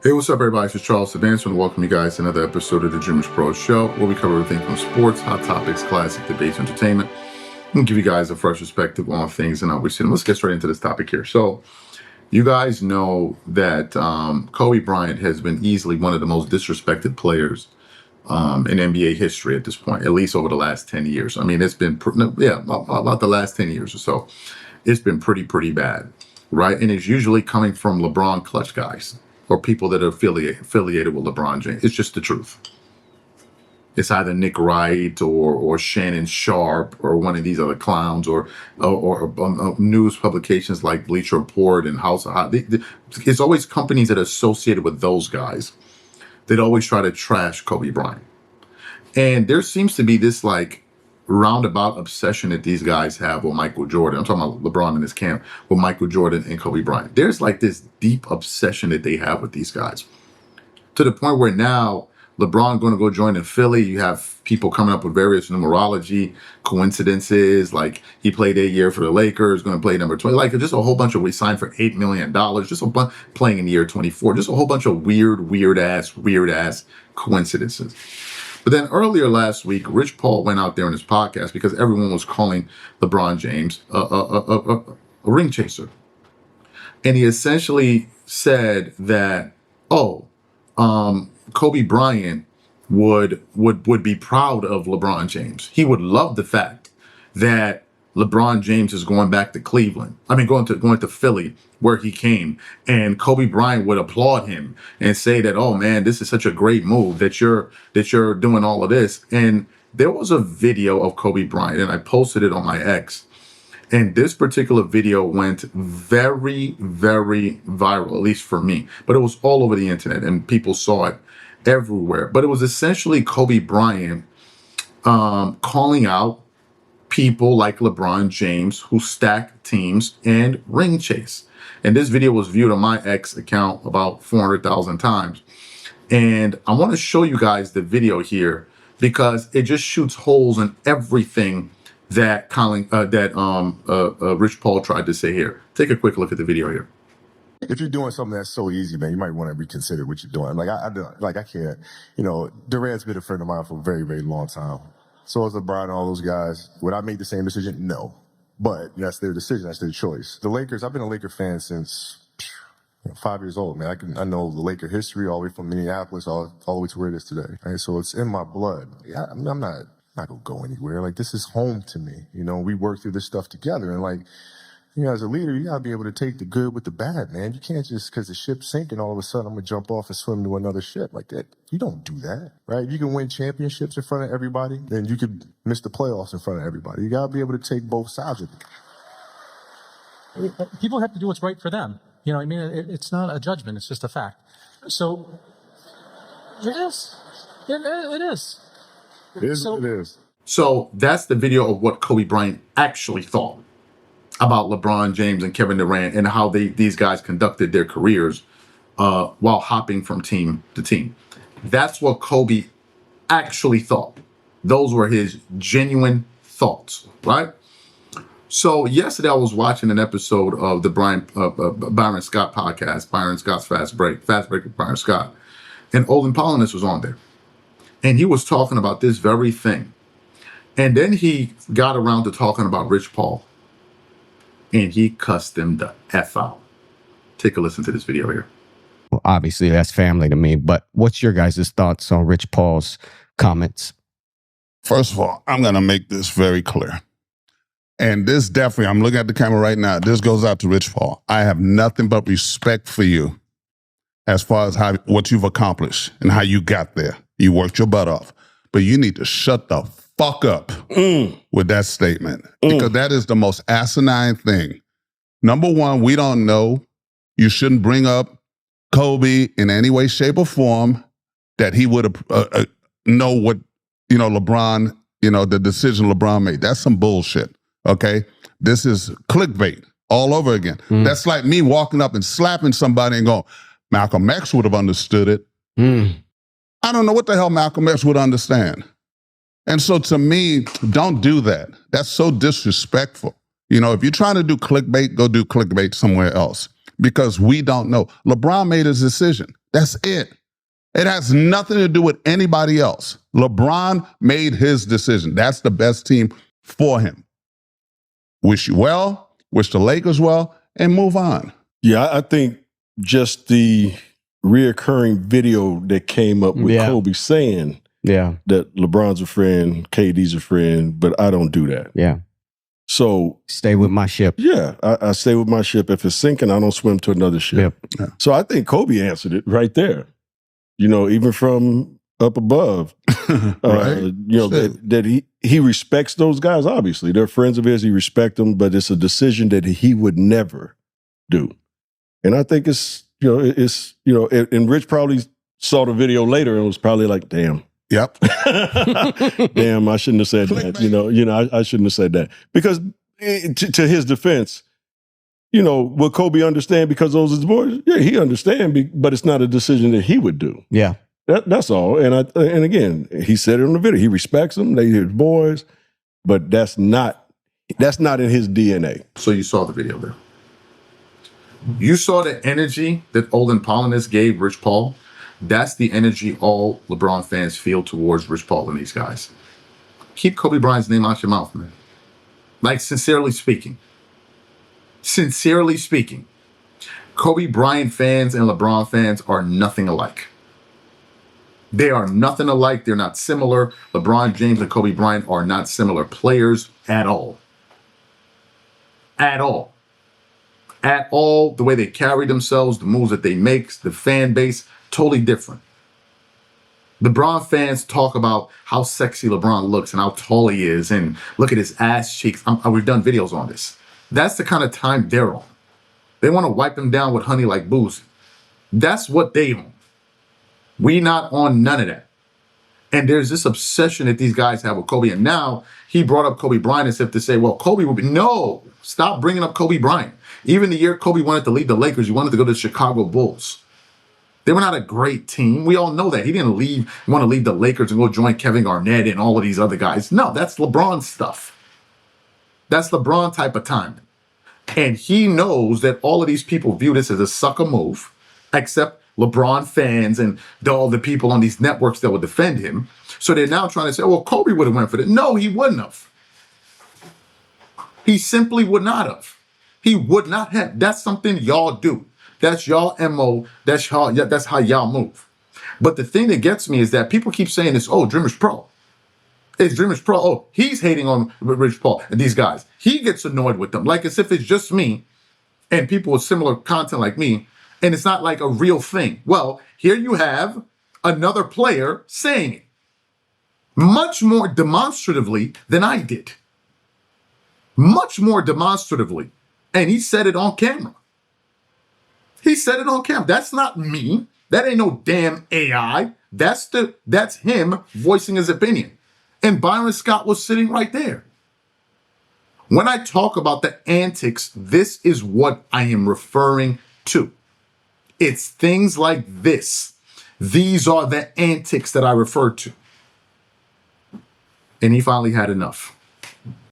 Hey, what's up, everybody? This is Charles Savance, and welcome you guys to another episode of the DREAMERSPRO show, where we cover everything from sports, hot topics, classic debates, entertainment, and give you guys a fresh perspective on things and how we see them. Let's get straight into this topic here. So, you guys know that Kobe Bryant has been easily one of the most disrespected players in NBA history at this point, at least over the last 10 years. I mean, it's been, about the last 10 years or so. It's been pretty bad, right? And it's usually coming from LeBron clutch guys or people that are affiliated with LeBron James. It's just the truth. It's either Nick Wright or Shannon Sharp or one of these other clowns or news publications like Bleacher Report and House of Hot. It's always companies that are associated with those guys that always try to trash Kobe Bryant. And there seems to be this like roundabout obsession that these guys have with Michael Jordan. I'm talking about LeBron in his camp with Michael Jordan and Kobe Bryant. There's like this deep obsession that they have with these guys to the point where now LeBron going to go join in Philly. You have people coming up with various numerology coincidences, like he played 8 years for the Lakers, going to play number 20, like just a whole bunch of, we signed for $8 million, just a bunch playing in the year 24, just a whole bunch of weird ass coincidences. But then earlier last week, Rich Paul went out there in his podcast because everyone was calling LeBron James a ring chaser. And he essentially said that, Kobe Bryant would be proud of LeBron James. He would love the fact that LeBron James is going back to Cleveland. I mean, going to Philly, where he came, and Kobe Bryant would applaud him and say that, oh man, this is such a great move that you're doing all of this. And there was a video of Kobe Bryant, and I posted it on my X. And this particular video went very viral, at least for me. But it was all over the internet, and people saw it everywhere. But it was essentially Kobe Bryant calling out people like LeBron James who stack teams and ring chase. And this video was viewed on my X account about 400,000 times. And I want to show you guys the video here because it just shoots holes in everything that Rich Paul tried to say here. Take a quick look at the video here. If you're doing something that's so easy, man, you might want to reconsider what you're doing. Like I can't, Durant's been a friend of mine for a very long time. So is LeBron and all those guys. Would I make the same decision? No. But that's their decision. That's their choice. The Lakers, I've been a Laker fan since 5 years old, man. I know the Laker history all the way from Minneapolis all the way to where it is today. Right? So it's in my blood. I'm not going to go anywhere. Like, this is home to me. We work through this stuff together. And like, as a leader, you got to be able to take the good with the bad, man. You can't just, because the ship's sinking, all of a sudden I'm going to jump off and swim to another ship like that. You don't do that, right? You can win championships in front of everybody, then you could miss the playoffs in front of everybody. You got to be able to take both sides of it. People have to do what's right for them. It's not a judgment. It's just a fact. So it is. It is. It is what it is. So that's the video of what Kobe Bryant actually thought about LeBron James and Kevin Durant and how these guys conducted their careers while hopping from team to team. That's what Kobe actually thought. Those were his genuine thoughts, right? So yesterday I was watching an episode of the Byron Scott podcast, Byron Scott's Fast Break with Byron Scott, and Olin Polynis was on there. And he was talking about this very thing. And then he got around to talking about Rich Paul. And he cussed him the F out. Take a listen to this video here. Well, obviously, that's family to me. But what's your guys' thoughts on Rich Paul's comments? First of all, I'm going to make this very clear. And this definitely, I'm looking at the camera right now. This goes out to Rich Paul. I have nothing but respect for you as far as what you've accomplished and how you got there. You worked your butt off. But you need to shut the fuck up with that statement because that is the most asinine thing. Number one, we don't know. You shouldn't bring up Kobe in any way, shape, or form that he would know what, LeBron, the decision LeBron made. That's some bullshit, okay? This is clickbait all over again. That's like me walking up and slapping somebody and going, Malcolm X would have understood it. I don't know what the hell Malcolm X would understand. And so to me, don't do that. That's so disrespectful. If you're trying to do clickbait, go do clickbait somewhere else. because we don't know. LeBron made his decision. That's it. It has nothing to do with anybody else. LeBron made his decision. That's the best team for him. Wish you well, wish the Lakers well, and move on. Yeah, I think just the reoccurring video that came up with Kobe saying that LeBron's a friend, KD's a friend, but I don't do that. Yeah. So stay with my ship. Yeah, I stay with my ship. If it's sinking, I don't swim to another ship. Yep. So I think Kobe answered it right there. You know, even from up above, Right. you know, that he respects those guys. Obviously, they're friends of his. He respects them, but it's a decision that he would never do. And I think it's and Rich probably saw the video later and was probably like, damn. Yep. Damn, I shouldn't have said that. I shouldn't have said that. Because to his defense, will Kobe understand because those are his boys? Yeah, he understands, but it's not a decision that he would do. Yeah. That's all. And again, he said it in the video. He respects them. They his boys, but that's not in his DNA. So you saw the video there. You saw the energy that Olin Polinis gave Rich Paul. That's the energy all LeBron fans feel towards Rich Paul and these guys. Keep Kobe Bryant's name out your mouth, man. Like, sincerely speaking, Kobe Bryant fans and LeBron fans are nothing alike. They are nothing alike. They're not similar. LeBron James and Kobe Bryant are not similar players at all. At all. At all. The way they carry themselves, the moves that they make, the fan base, totally different. LeBron fans talk about how sexy LeBron looks and how tall he is and look at his ass cheeks. We've done videos on this. That's the kind of time they're on. They want to wipe him down with honey like booze. That's what they on. We not on none of that. And there's this obsession that these guys have with Kobe. And now he brought up Kobe Bryant as if to say, well, Kobe would be, no, stop bringing up Kobe Bryant. Even the year Kobe wanted to leave the Lakers, he wanted to go to the Chicago Bulls. They were not a great team. We all know that. He didn't want to leave the Lakers and go join Kevin Garnett and all of these other guys. No, that's LeBron stuff. That's LeBron type of time. And he knows that all of these people view this as a sucker move, except LeBron fans and all the people on these networks that would defend him. So they're now trying to say, well, Kobe would have went for it. No, he wouldn't have. He simply would not have. He would not have. That's something y'all do. That's y'all MO. That's how y'all move. But the thing that gets me is that people keep saying this, oh, Dreamers Pro. It's Dreamers Pro. Oh, he's hating on Rich Paul and these guys. He gets annoyed with them, like as if it's just me and people with similar content like me, and it's not like a real thing. Well, here you have another player saying it much more demonstratively than I did. Much more demonstratively. And he said it on camera. He said it on camera. That's not me. That ain't no damn AI. That's him voicing his opinion. And Byron Scott was sitting right there. When I talk about the antics, this is what I am referring to. It's things like this. These are the antics that I refer to. And he finally had enough.